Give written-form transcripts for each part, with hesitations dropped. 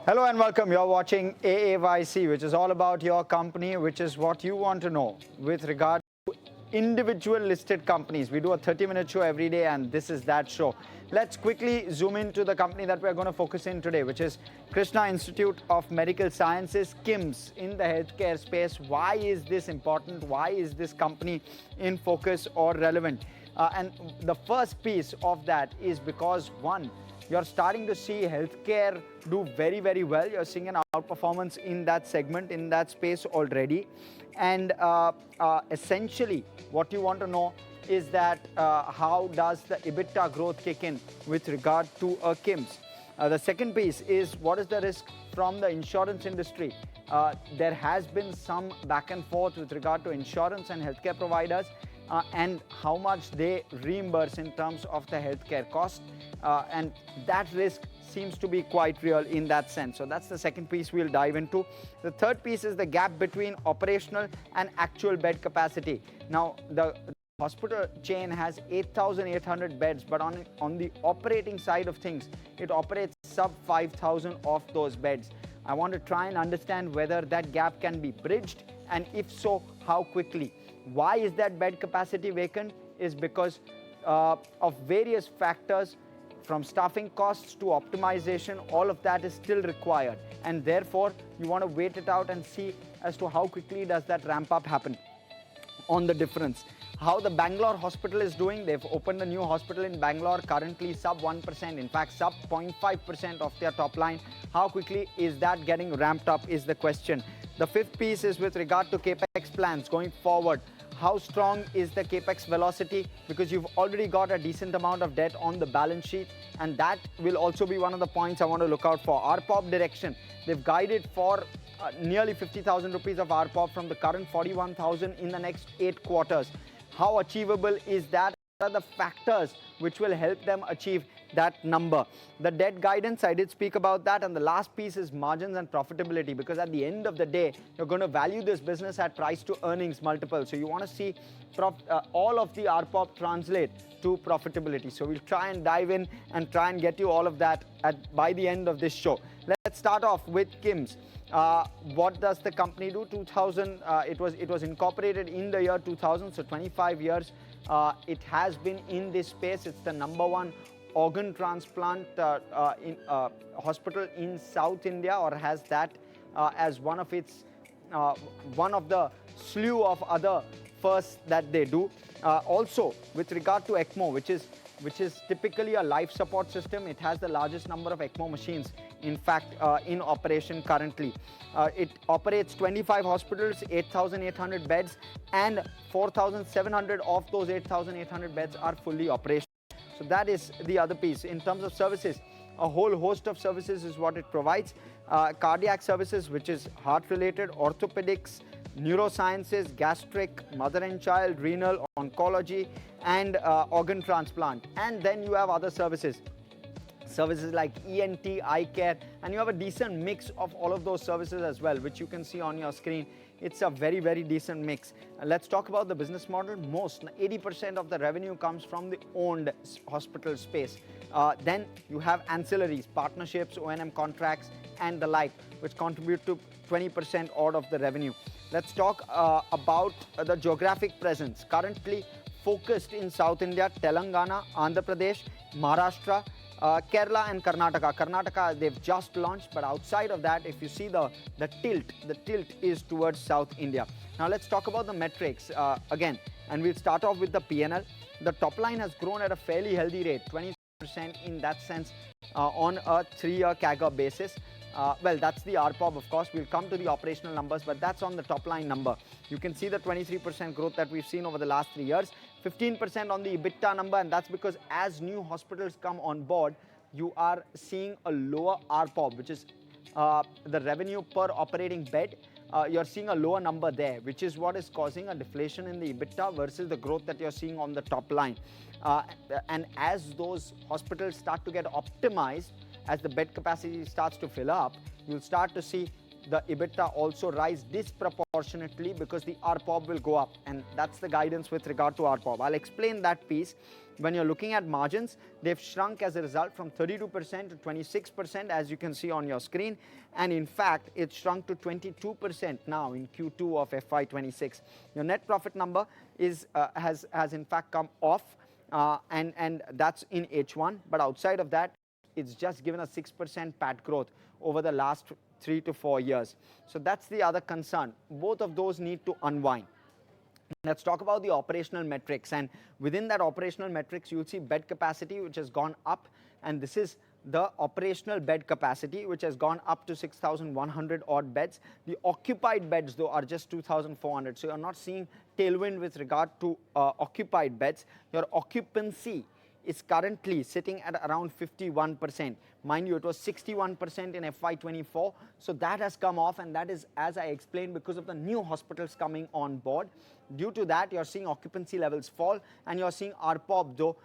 Hello and welcome. You're watching AAYC, which is all about your company, which is what you want to know with regard to individual listed companies. We do a 30-minute show every day, and this is that show. Let's quickly zoom into the company that we're going to focus in today, which is Krishna Institute of Medical Sciences, KIMS, in the healthcare space. Why is this important? Why is this company in focus or relevant? And the first piece of that is because, one, you're starting to see healthcare do very, very well. You're seeing an outperformance in that segment, in that space already. And essentially, what you want to know is that how does the EBITDA growth kick in with regard to KIMS? The second piece is what is the risk from the insurance industry? There has been some back and forth with regard to insurance and healthcare providers and how much they reimburse in terms of the healthcare cost. And that risk seems to be quite real in that sense. So that's the second piece we'll dive into. The third piece is the gap between operational and actual bed capacity. Now, the hospital chain has 8,800 beds, but on the operating side of things, it operates sub 5,000 of those beds. I want to try and understand whether that gap can be bridged, and if so, how quickly. Why is that bed capacity vacant? Is because of various factors, from staffing costs to optimization. All of that is still required, and therefore you want to wait it out and see as to how quickly does that ramp up happen on the difference. How the Bangalore hospital is doing. They've opened a new hospital in Bangalore, currently sub 1%, in fact sub 0.5% of their top line. How quickly is that getting ramped up is the question. The fifth piece is with regard to CAPEX plans going forward. How strong is the CAPEX velocity? Because you've already got a decent amount of debt on the balance sheet, and that will also be one of the points I want to look out for. RPOB direction. They've guided for nearly 50,000 rupees of RPOB from the current 41,000 in the next 8 quarters. How achievable is that? What are the factors which will help them achieve that number? The debt guidance, I did speak about that. And the last piece is margins and profitability, because at the end of the day, you're going to value this business at price to earnings multiple. So you want to see all of the RPOB translate to profitability. So we'll try and dive in and try and get you all of that by the end of this show. Let's start off with KIMS. What does the company do? It was incorporated in the year 2000, so 25 years. It has been in this space. It's the #1 organ transplant hospital in South India, or has that as one of the slew of other firsts that they do. Also, with regard to ECMO, which is typically a life support system, it has the largest number of ECMO machines, in fact, in operation currently. It operates 25 hospitals, 8,800 beds, and 4,700 of those 8,800 beds are fully operational. So that is the other piece. In terms of services, a whole host of services is what it provides. Cardiac services, which is heart-related, orthopedics, neurosciences, gastric, mother and child, renal, oncology, and organ transplant. And then you have other services like ENT, eye care, and you have a decent mix of all of those services as well, which you can see on your screen. It's a very, very decent mix. Let's talk about the business model. 80% of the revenue comes from the owned hospital space. Then you have ancillaries, partnerships, O&M contracts, and the like, which contribute to 20% odd of the revenue. Let's talk about the geographic presence. Currently focused in South India, Telangana, Andhra Pradesh, Maharashtra, Kerala and Karnataka. Karnataka, they've just launched, but outside of that, if you see the tilt is towards South India. Now let's talk about the metrics again, and we'll start off with the P&L. The top line has grown at a fairly healthy rate, 20% in that sense on a 3-year CAGR basis. Well, that's the RPOB, of course. We'll come to the operational numbers, but that's on the top line number. You can see the 23% growth that we've seen over the last 3 years, 15% on the EBITDA number, and that's because as new hospitals come on board, you are seeing a lower RPOB, which is the revenue per operating bed. You're seeing a lower number there, which is what is causing a deflation in the EBITDA versus the growth that you're seeing on the top line. And as those hospitals start to get optimized, as the bed capacity starts to fill up, you'll start to see the EBITDA also rise disproportionately because the RPOB will go up, and that's the guidance with regard to RPOB. I'll explain that piece. When you're looking at margins, they've shrunk as a result from 32% to 26%, as you can see on your screen, and in fact it's shrunk to 22% now in Q2 of FY26. Your net profit number is has in fact come off, and that's in H1, but outside of that it's just given a 6% PAT growth over the last 3 to 4 years. So that's the other concern. Both of those need to unwind. Let's talk about the operational metrics, and within that operational metrics you'll see bed capacity, which has gone up, and this is the operational bed capacity, which has gone up to 6,100 odd beds. The occupied beds though are just 2,400, so you're not seeing tailwind with regard to occupied beds. Your occupancy is currently sitting at around 51%. Mind you, it was 61% in FY24, so that has come off, and that is, as I explained, because of the new hospitals coming on board. Due to that, you're seeing occupancy levels fall, and you're seeing RPOB though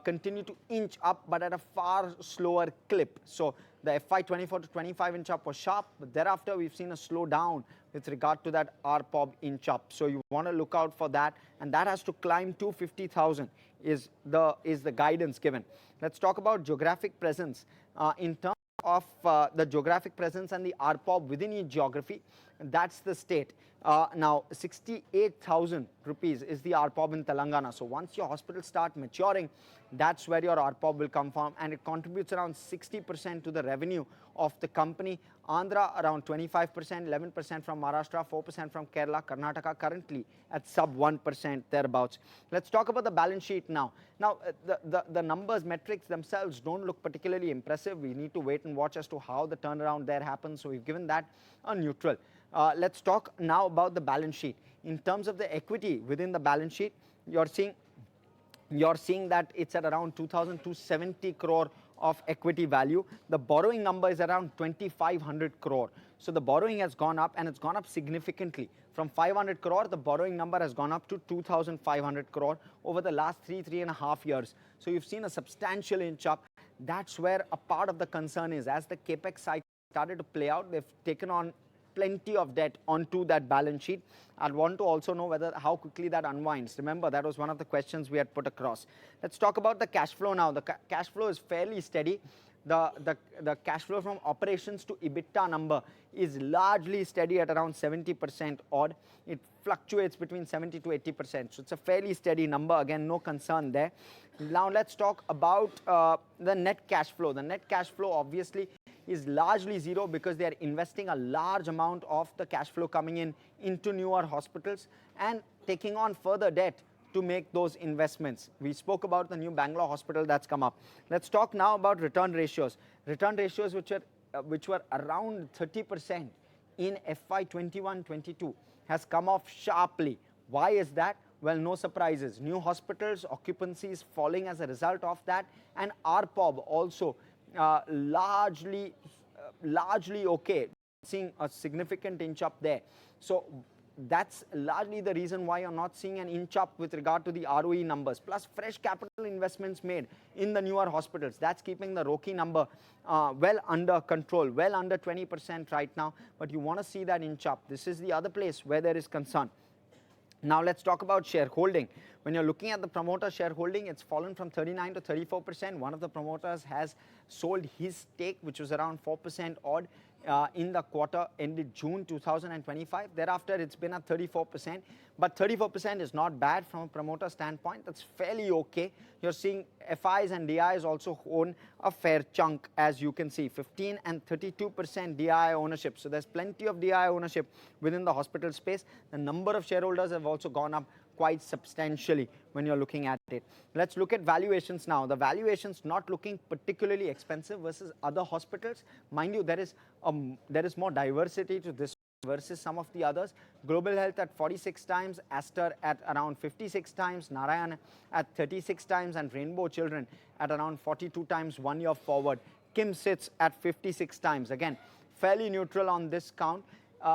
continue to inch up, but at a far slower clip. So the FY24 to 25 inch up was sharp, but thereafter we've seen a slowdown with regard to that RPOB inch up. So you want to look out for that, and that has to climb to 50,000 is the guidance given. Let's talk about geographic presence. In terms of the geographic presence and the RPOB within each geography, that's the state. Now 68,000 rupees is the RPOB in Telangana. So once your hospitals start maturing, that's where your RPOB will come from, and it contributes around 60% to the revenue of the company. Andhra around 25%, 11% from Maharashtra, 4% from Kerala, Karnataka currently at sub 1% thereabouts. Let's talk about the balance sheet now. Now the numbers, metrics themselves don't look particularly impressive. We need to wait and watch as to how the turnaround there happens, so we've given that a neutral. Let's talk now about the balance sheet. In terms of the equity within the balance sheet, you're seeing that it's at around 2,270 crore of equity value. The borrowing number is around 2,500 crore. So the borrowing has gone up, and it's gone up significantly. From 500 crore, the borrowing number has gone up to 2,500 crore over the last 3.5 years. So you've seen a substantial inch up. That's where a part of the concern is. As the CAPEX cycle started to play out, they've taken on plenty of debt onto that balance sheet. I'd want to also know how quickly that unwinds. Remember, that was one of the questions we had put across. Let's talk about the cash flow now. The cash flow is fairly steady. The cash flow from operations to EBITDA number is largely steady at around 70% odd. It fluctuates between 70 to 80%. So it's a fairly steady number. Again, no concern there. Now let's talk about the net cash flow. The net cash flow obviously is largely zero because they are investing a large amount of the cash flow coming in into newer hospitals and taking on further debt to make those investments. We spoke about the new Bangalore hospital that's come up. Let's talk now about return ratios. Return ratios which were around 30% in FY21-22 has come off sharply. Why is that? Well, no surprises. New hospitals, occupancy is falling as a result of that, and RPOB also largely okay, seeing a significant inch up there. So that's largely the reason why you're not seeing an inch up with regard to the ROE numbers. Plus fresh capital investments made in the newer hospitals. That's keeping the ROCE number well under control, well under 20% right now. But you want to see that inch up. This is the other place where there is concern. Now let's talk about shareholding. When you're looking at the promoter shareholding, it's fallen from 39 to 34%. One of the promoters has sold his stake, which was around 4% odd in the quarter ended June 2025. Thereafter, it's been at 34%. But 34% is not bad from a promoter standpoint. That's fairly okay. You're seeing FIs and DIs also own a fair chunk, as you can see, 15 and 32% DI ownership. So there's plenty of DI ownership within the hospital space. The number of shareholders have also gone up quite substantially when you're looking at it. Let's look at valuations now. The valuations not looking particularly expensive versus other hospitals. Mind you, there is more diversity to this versus some of the others. Global Health at 46 times, Aster at around 56 times, Narayan at 36 times, and Rainbow Children at around 42 times 1 year forward. KIMS sits at 56 times. Again, fairly neutral on this count.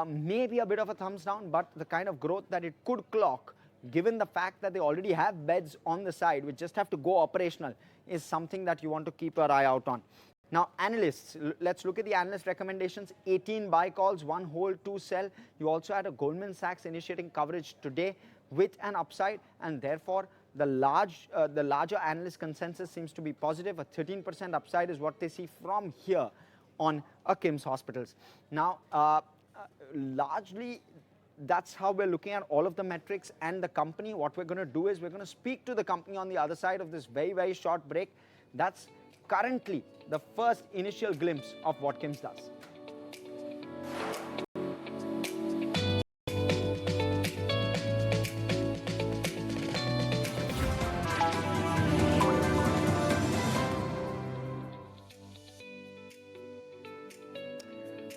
Maybe a bit of a thumbs down, but the kind of growth that it could clock, given the fact that they already have beds on the side, which just have to go operational, is something that you want to keep your eye out on. Now, analysts, let's look at the analyst recommendations. 18 buy calls, 1 hold, 2 sell. You also had a Goldman Sachs initiating coverage today with an upside, and therefore the larger analyst consensus seems to be positive. A 13% upside is what they see from here on a KIMS Hospitals. Now, largely that's how we're looking at all of the metrics and the company. What we're going to do is we're going to speak to the company on the other side of this very, very short break. That's currently the first initial glimpse of what KIMS does.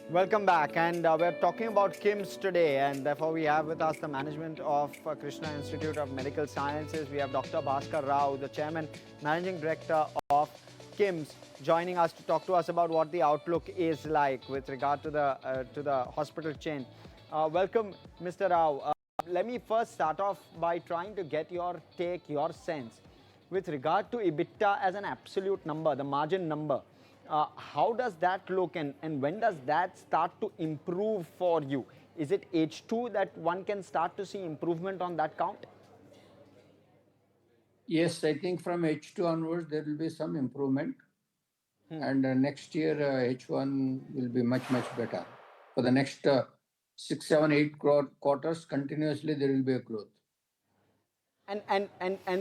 Welcome back, and we're talking about KIMS today, and therefore we have with us the management of Krishna Institute of Medical Sciences. We have Dr. Bhaskar Rao, the Chairman, Managing Director of KIMS, joining us to talk to us about what the outlook is like with regard to the hospital chain. Welcome, Mr. Rao. Let me first start off by trying to get your take, your sense, with regard to EBITDA as an absolute number, the margin number. How does that look, and when does that start to improve for you? Is it H2 that one can start to see improvement on that count? Yes, I think from H2 onwards there will be some improvement. And next year H1 will be much better. For the next 6, 7, 8 quarters continuously there will be a growth. And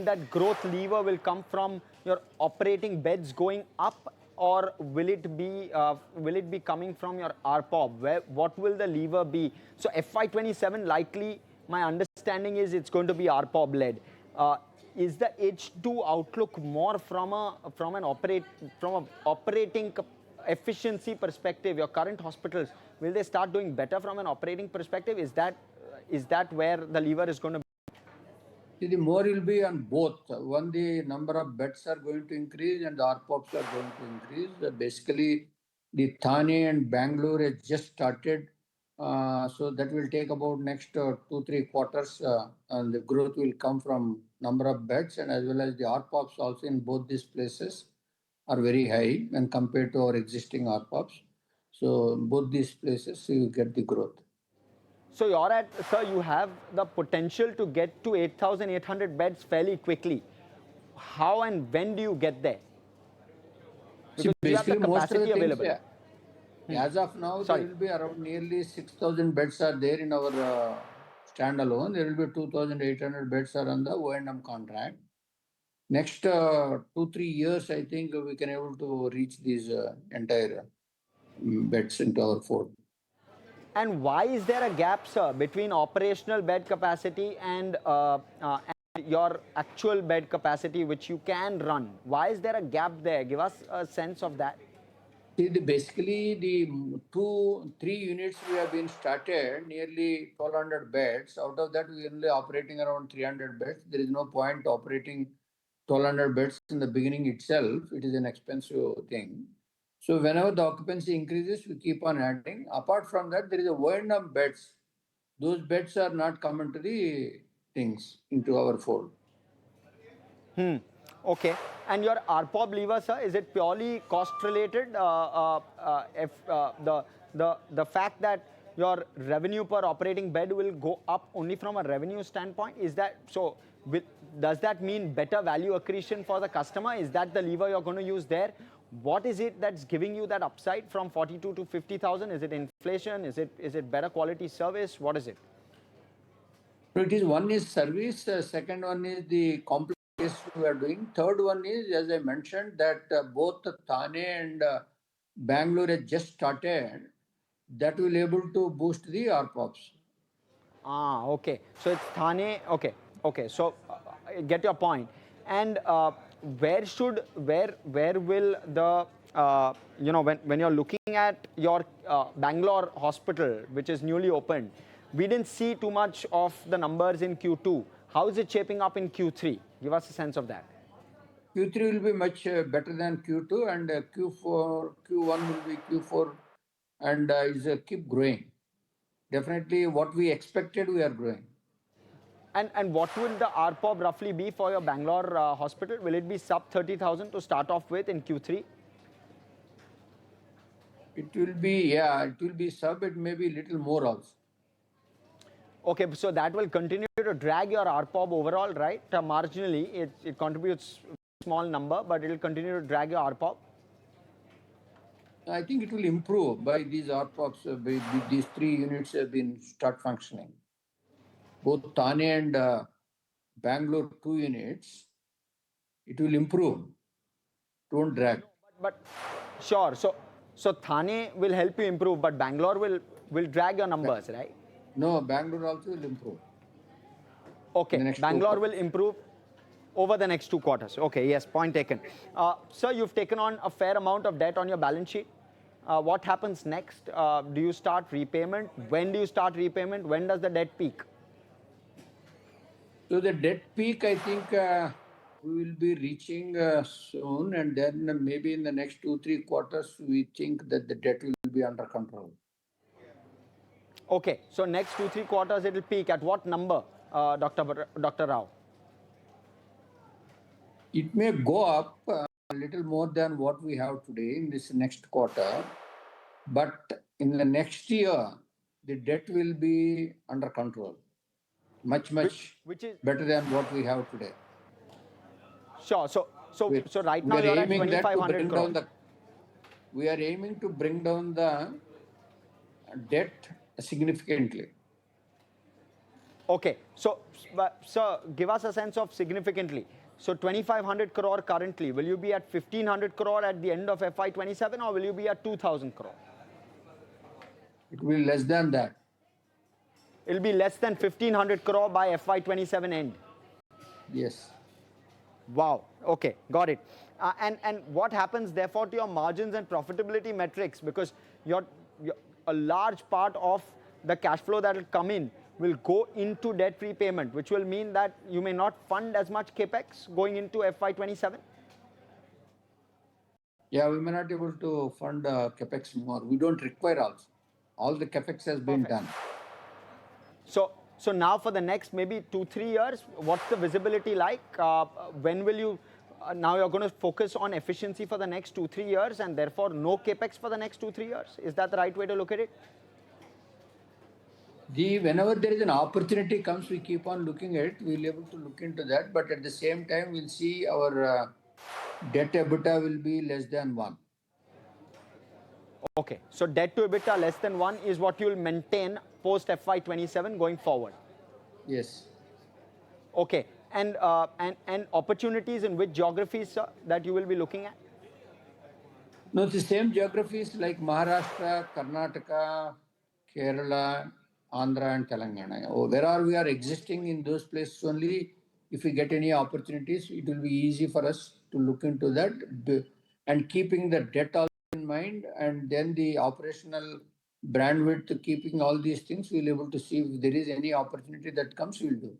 that growth lever will come from your operating beds going up, or will it be coming from your RPOB? What will the lever be? So FY27 likely, my understanding is it's going to be RPOB led. Is the H2 outlook more from an operating efficiency perspective? Your current hospitals, will they start doing better from an operating perspective? Is that where the lever is going to be? The more will be on both. One, the number of beds are going to increase and the RPOPs are going to increase. Basically, the Thane and Bangalore has just started. So that will take about next 2-3 quarters, and the growth will come from number of beds, and as well as the RPOPs also in both these places are very high when compared to our existing RPOPs. So both these places you get the growth. So you have the potential to get to 8,800 beds fairly quickly. How and when do you get there? Because you have the capacity available. Yeah. As of now, there will be around nearly 6,000 beds are there in our standalone. There will be 2,800 beds are on the O&M contract. Next 2-3 years, I think we can able to reach these entire beds into our fold. And why is there a gap, sir, between operational bed capacity and your actual bed capacity, which you can run? Why is there a gap there? Give us a sense of that. See, basically the 2-3 units we have been started, nearly 1,200 beds. Out of that, we are only operating around 300 beds. There is no point operating 1,200 beds in the beginning itself. It is an expensive thing. So whenever the occupancy increases, we keep on adding. Apart from that, there is a O&M beds. Those beds are not coming to the things into our fold. Okay. And your RPOB lever, sir, is it purely cost related? If the fact that your revenue per operating bed will go up only from a revenue standpoint, is that so? Does that mean better value accretion for the customer? Is that the lever you're going to use there? What is it that's giving you that upside from 42 to 50,000? Is it inflation? Is it better quality service? What is it? So it is, one is service, second one is the complex we are doing. Third one is, as I mentioned, that both Thane and Bangalore has just started. That will able to boost the RPOPs. Okay. So it's Thane. Okay. So I get your point. And where will the when you're looking at your Bangalore hospital, which is newly opened, we didn't see too much of the numbers in Q2. How is it shaping up in Q3? Give us a sense of that. Q3 will be much better than Q2, and Q1 will be Q4, and is keep growing. Definitely, what we expected, we are growing. And what will the RPOB roughly be for your Bangalore hospital? Will it be sub 30,000 to start off with in Q3? It will be, yeah, it will be sub, it may be little more also. Okay, so that will continue to drag your RPOB overall, right? Marginally, it contributes a small number, but it will continue to drag your RPOB. I think it will improve by these RPOPs, these 3 units have been start functioning. Both Thane and Bangalore 2 units, it will improve, don't drag. But sure, so Thane will help you improve, but Bangalore will drag your numbers, right? No, Bangalore also will improve. Okay, Bangalore will improve over the next 2 quarters. Okay, yes, point taken. Sir, you've taken on a fair amount of debt on your balance sheet. What happens next? Do you start repayment? When do you start repayment? When does the debt peak? So the debt peak, I think we will be reaching soon, and then maybe in the next 2-3 quarters, we think that the debt will be under control. Okay, so next 2-3 quarters it will peak at what number, Dr. Rao? It may go up a little more than what we have today in this next quarter, but in the next year, the debt will be under control, much which is better than what we have today. Sure. So right now you're at 2,500 crore. We are aiming to bring down the debt significantly. Okay. So, sir, give us a sense of significantly. So 2,500 crore currently, will you be at 1,500 crore at the end of FY27 or will you be at 2,000 crore? It will be less than that. It will be less than 1,500 crore by FY27 end. Yes. Wow. Okay, got it. And what happens therefore to your margins and profitability metrics? Because a large part of the cash flow that will come in will go into debt repayment, which will mean that you may not fund as much CAPEX going into FY27? Yeah, we may not be able to fund CAPEX more. We don't require also. All the CAPEX has been done. So now for the next maybe 2-3 years, what's the visibility like? When will you, now you're going to focus on efficiency for the next 2-3 years and therefore no CAPEX for the next 2-3 years? Is that the right way to look at it? Whenever there is an opportunity comes, we keep on looking at it. We'll be able to look into that. But at the same time, we'll see our debt EBITDA will be less than 1. Okay. So debt to EBITDA less than 1 is what you'll maintain post FY27 going forward? Yes. Okay. And opportunities in which geographies, sir, that you will be looking at? No, the same geographies like Maharashtra, Karnataka, Kerala, Andhra and Telangana. Where we are existing in those places only, if we get any opportunities, it will be easy for us to look into that and keeping the debt also in mind and then the operational bandwidth, keeping all these things, we'll be able to see if there is any opportunity that comes, we'll do.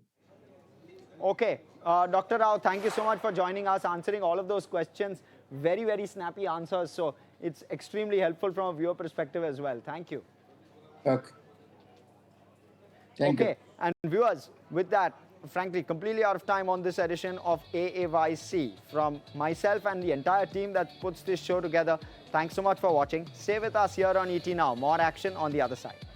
Okay. Dr. Rao, thank you so much for joining us, answering all of those questions. Very, very snappy answers. So it's extremely helpful from a viewer perspective as well. Thank you. Okay. Thank you. And viewers, with that, frankly, completely out of time on this edition of AAYC. From myself and the entire team that puts this show together, thanks so much for watching. Stay with us here on ET Now. More action on the other side.